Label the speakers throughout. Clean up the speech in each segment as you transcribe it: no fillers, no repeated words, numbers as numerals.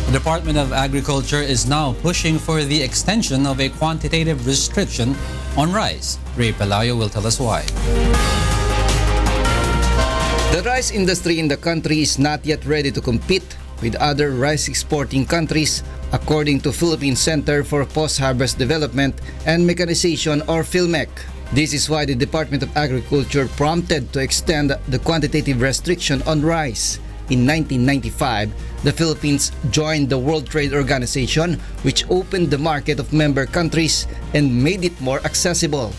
Speaker 1: The Department of Agriculture is now pushing for the extension of a quantitative restriction on rice. Rey Pelayo will tell us why.
Speaker 2: The rice industry in the country is not yet ready to compete with other rice exporting countries, according to Philippine Center for Post-Harvest Development and Mechanization, or PhilMech. This is why the Department of Agriculture prompted to extend the quantitative restriction on rice. In 1995, the Philippines joined the World Trade Organization, which opened the market of member countries and made it more accessible.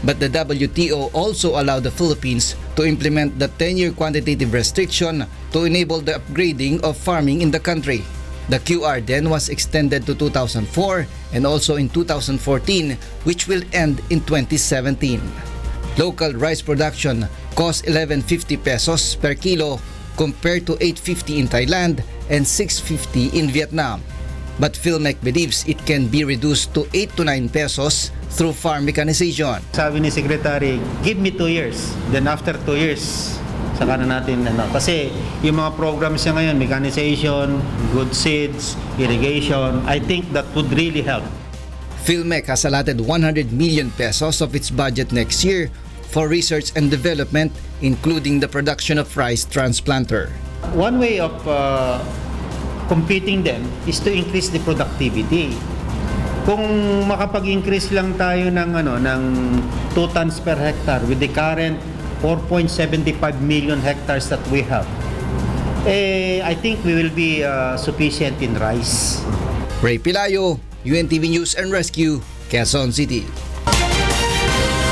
Speaker 2: But the WTO also allowed the Philippines to implement the 10-year quantitative restriction to enable the upgrading of farming in the country. The QR then was extended to 2004 and also in 2014, which will end in 2017. Local rice production costs 11.50 pesos per kilo compared to 8.50 in Thailand and 6.50 in Vietnam. But PhilMech believes it can be reduced to 8 to 9 pesos through farm mechanization.
Speaker 3: Sabi ni Secretary, give me 2 years. Then after 2 years, saka na natin Kasi yung mga programs niya ngayon, mechanization, good seeds, irrigation, I think that would really help.
Speaker 2: PhilMech has allotted 100 million pesos of its budget next year for research and development, including the production of rice transplanter.
Speaker 3: One way of competing them is to increase the productivity. Kung makapag-increase lang tayo ng 2 tons per hectare with the current 4.75 million hectares that we have, I think we will be sufficient in rice.
Speaker 2: Rey Pelayo, UNTV News and Rescue, Quezon City.